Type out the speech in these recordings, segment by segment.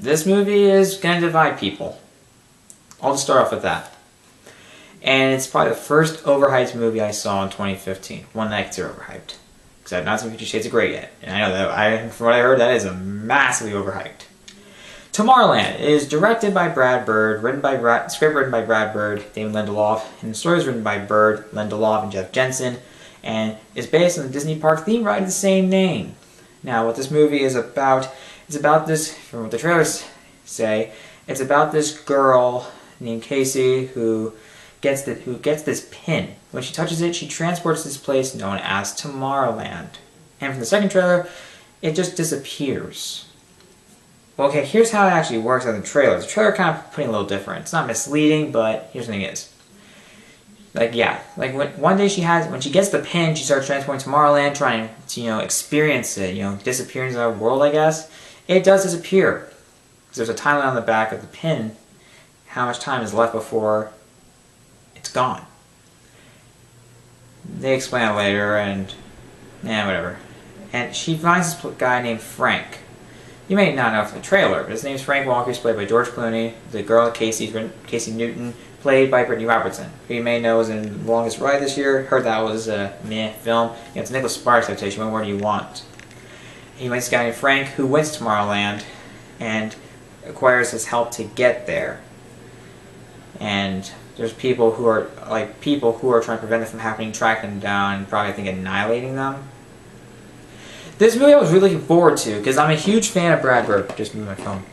This movie is going to divide people. I'll just start off with that. And it's probably the first overhyped movie I saw in 2015. One that I consider overhyped. Because I've not seen 50 Shades of Grey yet. And I know that, from what I heard, that is a massively overhyped. Tomorrowland is directed by Brad Bird, script written by Brad Bird, Damon Lindelof, and the story is written by Bird, Lindelof, and Jeff Jensen, and is based on the Disney Park theme ride of the same name. Now, what this movie is about, it's about this, from what the trailers say, it's about this girl named Casey who gets this pin. When she touches it, she transports to this place known as Tomorrowland. And from the second trailer, it just disappears. Well, okay, here's how it actually works on the trailer. The trailer kind of putting a little different. It's not misleading, but here's the thing is. One day when she gets the pin, she starts transporting to Tomorrowland, trying to, experience it, disappear into our world, I guess. It does disappear. Because there's a timeline on the back of the pin, how much time is left before it's gone. They explain it later, and whatever. And she finds this guy named Frank. You may not know from the trailer, but his name is Frank Walker. He's played by George Clooney. The girl, Casey Newton, played by Brittany Robertson, who you may know is in The Longest Ride this year. Heard that was a meh film. It's Nicholas Sparks adaptation. What do you want? He meets this guy named Frank who went to Tomorrowland and acquires his help to get there. And there's people who are trying to prevent it from happening, tracking them down, and probably, I think, annihilating them. This movie I was really looking forward to, because I'm a huge fan of Brad Bird. Just moved my phone.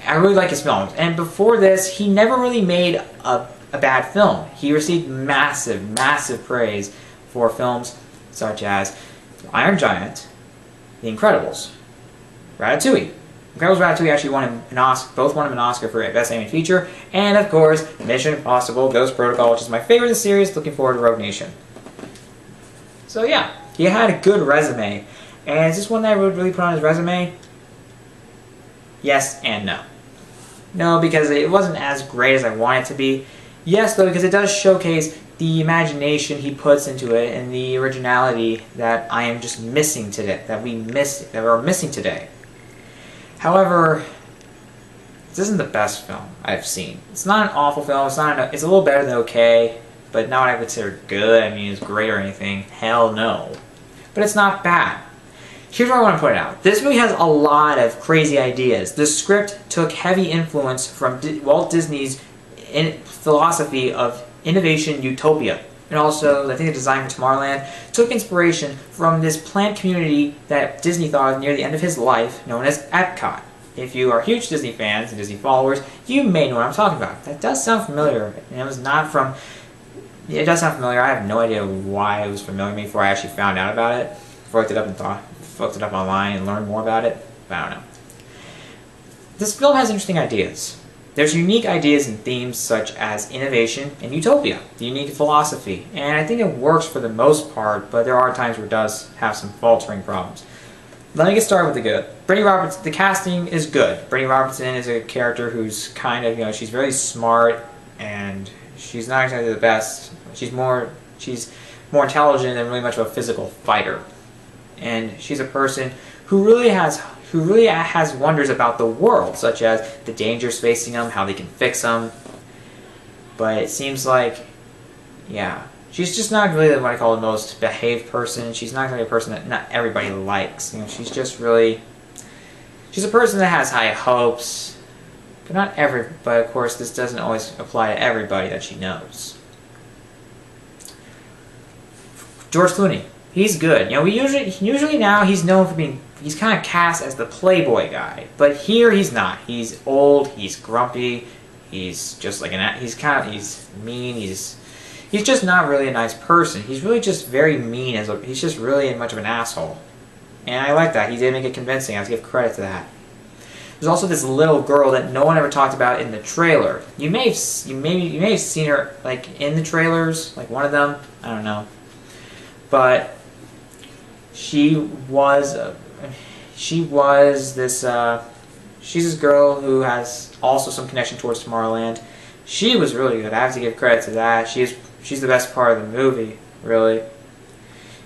I really like his films. And before this, he never really made a bad film. He received massive, massive praise for films such as Iron Giant, The Incredibles, Ratatouille. Incredibles and Ratatouille actually both won him an Oscar for Best Animated Feature, and of course, Mission Impossible Ghost Protocol, which is my favorite of the series. Looking forward to Rogue Nation. So yeah, he had a good resume. And is this one that I would really put on his resume? Yes and no. No, because it wasn't as great as I want it to be. Yes, though, because it does showcase the imagination he puts into it and the originality that I am just missing today, that we're missing today. However, this isn't the best film I've seen. It's not an awful film. It's a little better than okay, but not what I would consider good. I mean, it's great or anything. Hell no. But it's not bad. Here's what I want to point out. This movie has a lot of crazy ideas. The script took heavy influence from Walt Disney's philosophy of innovation utopia. And also, I think the design for Tomorrowland took inspiration from this plant community that Disney thought of near the end of his life, known as Epcot. If you are huge Disney fans and Disney followers, you may know what I'm talking about. That does sound familiar. And it does sound familiar. I have no idea why it was familiar to me before I actually found out about it. Before I looked it up online and learned more about it. But I don't know. This film has interesting ideas. There's unique ideas and themes such as innovation and utopia, the unique philosophy, and I think it works for the most part, but there are times where it does have some faltering problems. Let me get started with the good. Brittany Robertson, the casting is good. Brittany Robertson is a character who's kind of, she's very smart, and she's not exactly the best. She's more intelligent than really much of a physical fighter. And she's a person who really has wonders about the world, such as the dangers facing them, how they can fix them. But it seems like, she's just not really what I call the most behaved person. She's not really a person that not everybody likes. She's a person that has high hopes, but of course this doesn't always apply to everybody that she knows. George Clooney. He's good. Usually now he's known for he's kind of cast as the playboy guy, but here he's not. He's old, he's grumpy, he's just like he's mean, he's just not really a nice person. He's really just very mean he's just really much of an asshole. And I like that. He did make it convincing. I have to give credit to that. There's also this little girl that no one ever talked about in the trailer. You may have seen her in the trailers, like one of them. I don't know. But she's this girl who has also some connection towards Tomorrowland. She was really good. I have to give credit to that. She's the best part of the movie, really.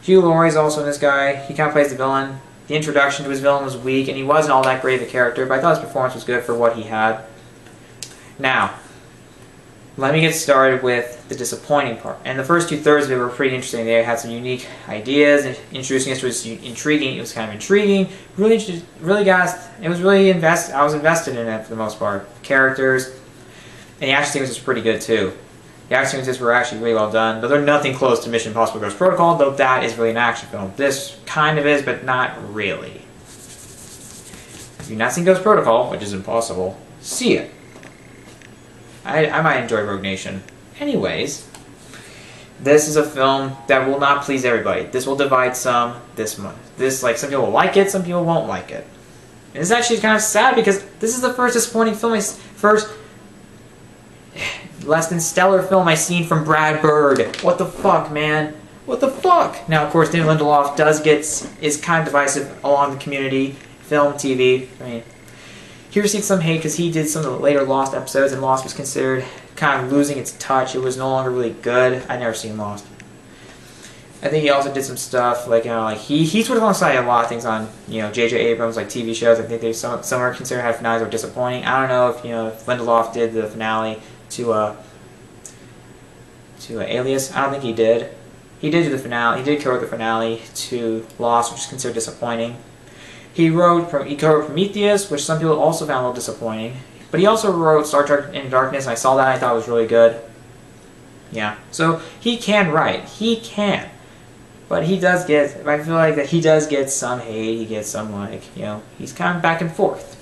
Hugh Laurie's also in this guy. He kind of plays the villain. The introduction to his villain was weak, and he wasn't all that great of a character, but I thought his performance was good for what he had. Now, let me get started with the disappointing part. And the first two-thirds of it were pretty interesting. They had some unique ideas, and introducing us was intriguing. It was kind of intriguing. Really got us, it was really I was invested in it for the most part. Characters, and the action sequences were pretty good too. The action sequences were actually really well done, but they're nothing close to Mission Impossible Ghost Protocol, though that is really an action film. This kind of is, but not really. If you've not seen Ghost Protocol, which is impossible, see it. I might enjoy Rogue Nation. Anyways, this is a film that will not please everybody. This will divide some. Like, some people will like it, some people won't like it. And it's actually kind of sad because this is the first disappointing film, first less than stellar film I've seen from Brad Bird. What the fuck, man? What the fuck? Now, of course, David Lindelof is kind of divisive along the community, film, TV. I mean, he received some hate because he did some of the later Lost episodes, and Lost was considered kind of losing its touch. It was no longer really good. I'd never seen Lost. I think he also did some stuff like, he's sort of alongside a lot of things on, J.J. Abrams, like TV shows. I think some are considered how finales are disappointing. I don't know if, if Lindelof did the finale to Alias. I don't think he did. He did do the finale. He did co-write the finale to Lost, which is considered disappointing. He co-wrote Prometheus, which some people also found a little disappointing. But he also wrote Star Trek Into Darkness, and I saw that and I thought it was really good. Yeah, so he can write. He can. But he does get, I feel like that he does get some hate. He gets some, he's kind of back and forth.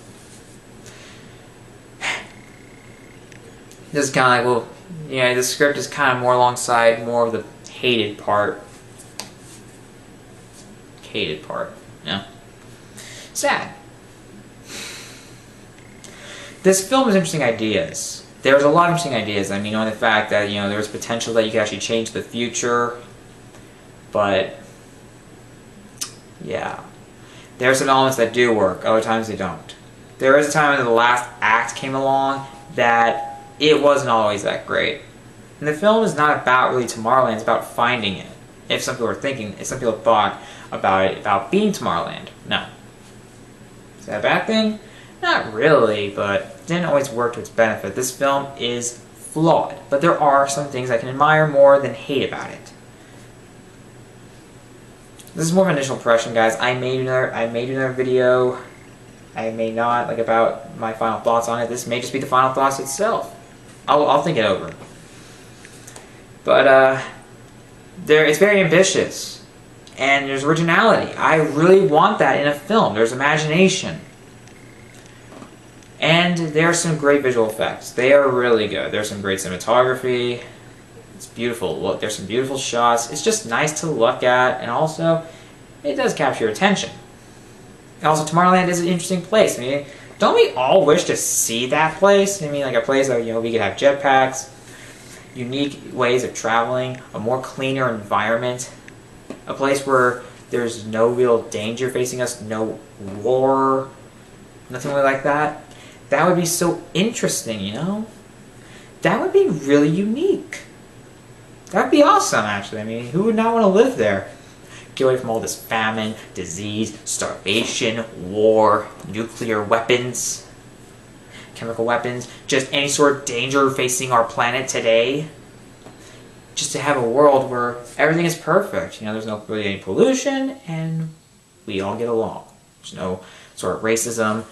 This is kind of like, the script is kind of more alongside more of the hated part. Yeah. Sad. This film has interesting ideas. There's a lot of interesting ideas. I mean, on the fact that, there's potential that you can actually change the future. But, yeah. There are some elements that do work. Other times they don't. There is a time when the last act came along that it wasn't always that great. And the film is not about really Tomorrowland. It's about finding it. If some people thought about it, about being Tomorrowland. No. Is that a bad thing? Not really, but it didn't always work to its benefit. This film is flawed, but there are some things I can admire more than hate about it. This is more of an initial impression, guys. I may do another video. I may not, about my final thoughts on it. This may just be the final thoughts itself. I'll think it over. But it's very ambitious, and there's originality. I really want that in a film. There's imagination. And there are some great visual effects. They are really good. There's some great cinematography. It's beautiful. Look, there's some beautiful shots. It's just nice to look at, and also, it does capture your attention. And also, Tomorrowland is an interesting place. I mean, don't we all wish to see that place? I mean, like a place that, we could have jetpacks, unique ways of traveling, a more cleaner environment, a place where there's no real danger facing us, no war, nothing really like that. That would be so interesting, That would be really unique. That would be awesome, actually. I mean, who would not want to live there? Get away from all this famine, disease, starvation, war, nuclear weapons, chemical weapons, just any sort of danger facing our planet today. Just to have a world where everything is perfect. There's no really any pollution, and we all get along. There's no sort of racism,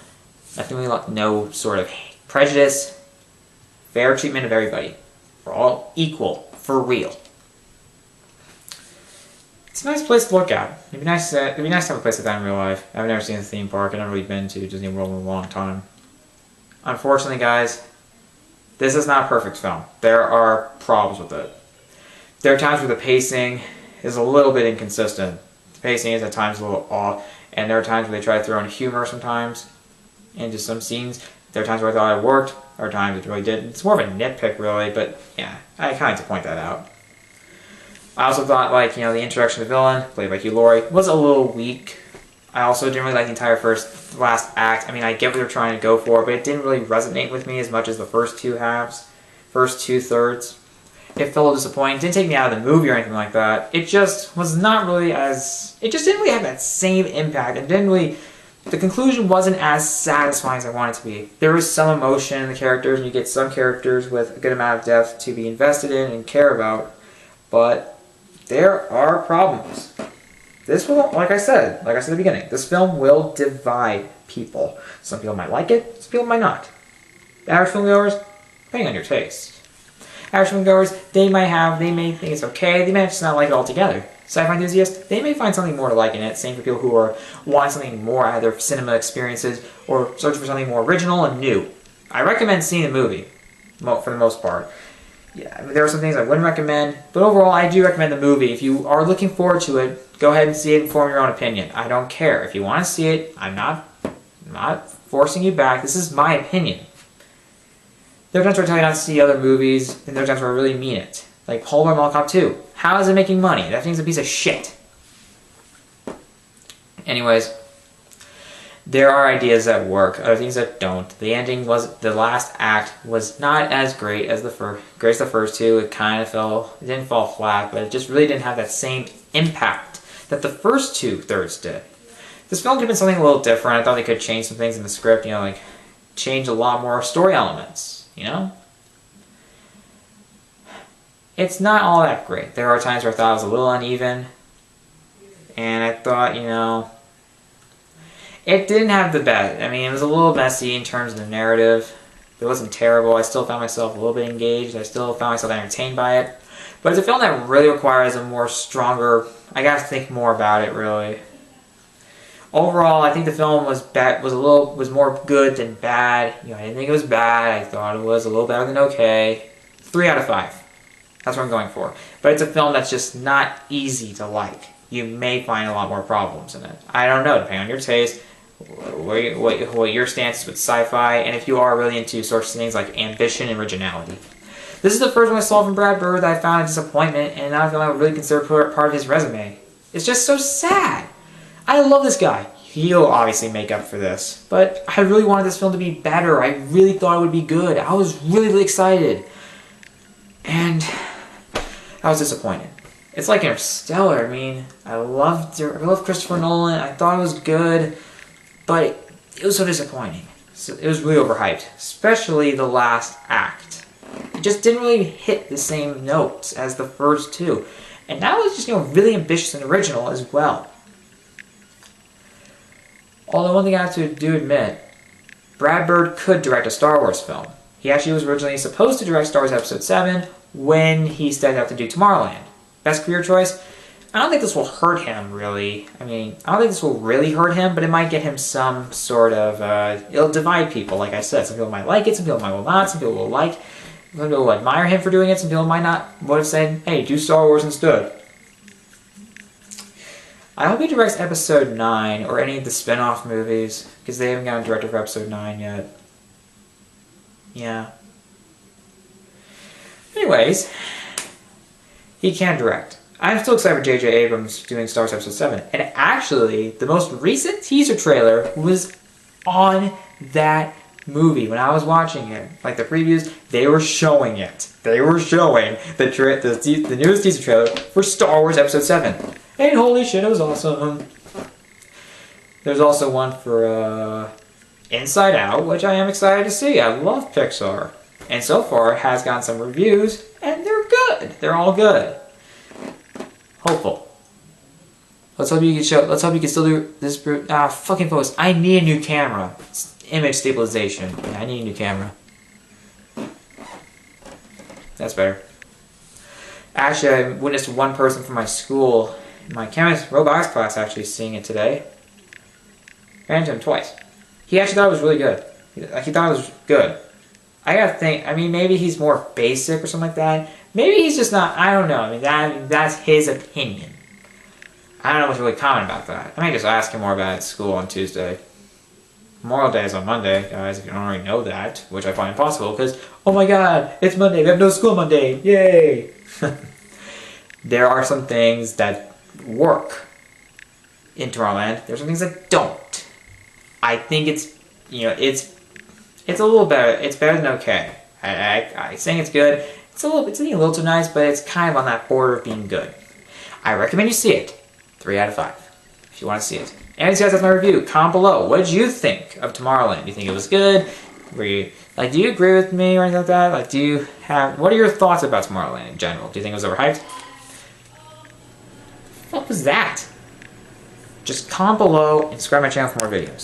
nothing really, no sort of prejudice, fair treatment of everybody. We're all equal, for real. It's a nice place to look at. It'd be nice to have a place like that in real life. I've never seen a theme park. I've never really been to Disney World in a long time. Unfortunately, guys, this is not a perfect film. There are problems with it. There are times where the pacing is a little bit inconsistent. The pacing is at times a little off, and there are times where they try to throw in humor sometimes into some scenes. There are times where I thought it worked, there are times it really didn't. It's more of a nitpick, really, but yeah, I kind of like to point that out. I also thought, the introduction of the villain, played by Hugh Laurie, was a little weak. I also didn't really like the entire last act. I mean, I get what they're trying to go for, but it didn't really resonate with me as much as the first two thirds. it felt disappointing. It didn't take me out of the movie or anything like that. It just was not really as... It just didn't really have that same impact. It didn't really... The conclusion wasn't as satisfying as I wanted it to be. There was some emotion in the characters, and you get some characters with a good amount of depth to be invested in and care about. But there are problems. This will, like I said at the beginning, this film will divide people. Some people might like it, some people might not. Average filmgoers, depending on your taste. Average filmgoers, they may think it's okay, they may just not like it altogether. Sci-fi enthusiasts, they may find something more to like in it. Same for people who are wanting something more out of their cinema experiences or searching for something more original and new. I recommend seeing the movie, for the most part. Yeah, there are some things I wouldn't recommend, but overall I do recommend the movie. If you are looking forward to it, go ahead and see it and form your own opinion. I don't care. If you want to see it, I'm not forcing you back. This is my opinion. There are times where I tell you not to see other movies, and there are times where I really mean it. Like Paul Mall Cop 2. How is it making money? That thing's a piece of shit. Anyways, there are ideas that work, other things that don't. The last act was not as great as the first two. It didn't fall flat, but it just really didn't have that same impact that the first 2/3 did. This film could have been something a little different. I thought they could change some things in the script, like change a lot more story elements, It's not all that great. There are times where I thought it was a little uneven, and I thought, it didn't have the best. I mean, it was a little messy in terms of the narrative. It wasn't terrible. I still found myself a little bit engaged. I still found myself entertained by it. But it's a film that really requires a more stronger... I gotta think more about it, really. Overall, I think the film was more good than bad. I didn't think it was bad. I thought it was a little better than okay. 3 out of 5. That's what I'm going for. But it's a film that's just not easy to like. You may find a lot more problems in it. I don't know, depending on your taste, what your stance is with sci-fi, and if you are really into sorts of things like ambition and originality. This is the first one I saw from Brad Bird that I found a disappointment, and I feel I would really consider part of his resume. It's just so sad. I love this guy. He'll obviously make up for this, but I really wanted this film to be better. I really thought it would be good. I was really, really excited. And I was disappointed. It's like Interstellar. I mean, I love Christopher Nolan. I thought it was good, but it was so disappointing. It was really overhyped, especially the last act. It just didn't really hit the same notes as the first two, and that was just really ambitious and original as well. Although one thing I have to admit, Brad Bird could direct a Star Wars film. He actually was originally supposed to direct Star Wars Episode 7 when he stepped out to do Tomorrowland. Best career choice? I don't think this will hurt him, really. I mean, I don't think this will really hurt him, but it might get him some sort of... it'll divide people, like I said. Some people might like it, some people might not, some people will some people will admire him for doing it, some people might not, would have said, hey, do Star Wars instead. I hope he directs Episode 9, or any of the spin-off movies, because they haven't gotten a director for Episode 9 yet. Yeah. Anyways, he can direct. I'm still excited for J.J. Abrams doing Star Wars Episode 7. And actually, the most recent teaser trailer was on that movie when I was watching it. Like the previews, they were showing it. They were showing the newest teaser trailer for Star Wars Episode 7. And holy shit, it was awesome. There's also one for Inside Out, which I am excited to see. I love Pixar. And so far, it has gotten some reviews, and they're good. They're all good. Hopeful. Let's hope you can still do this. Fucking focus. I need a new camera. It's image stabilization. Yeah, I need a new camera. That's better. Actually, I witnessed one person from my school, my robotics class, actually seeing it today. Ran into him twice. He actually thought it was really good. He thought it was good. I gotta think, maybe he's more basic or something like that. Maybe he's just not, I don't know. That's his opinion. I don't know what's really common about that. I might just ask him more about it at school on Tuesday. Memorial Day is on Monday, guys, if you don't already know that, which I find impossible, because, oh my god, it's Monday, we have no school Monday, yay! There are some things that work in Tomorrowland. There's some things that don't. I think it's a little better. It's better than okay. I saying it's good. it's a little too nice, but it's kind of on that border of being good. I recommend you see it. 3 out of 5. If you want to see it. Anyways, guys, that's my review. Comment below. What did you think of Tomorrowland? Do you think it was good? Were you do you agree with me or anything like that? What are your thoughts about Tomorrowland in general? Do you think it was overhyped? What was that? Just comment below and subscribe to my channel for more videos.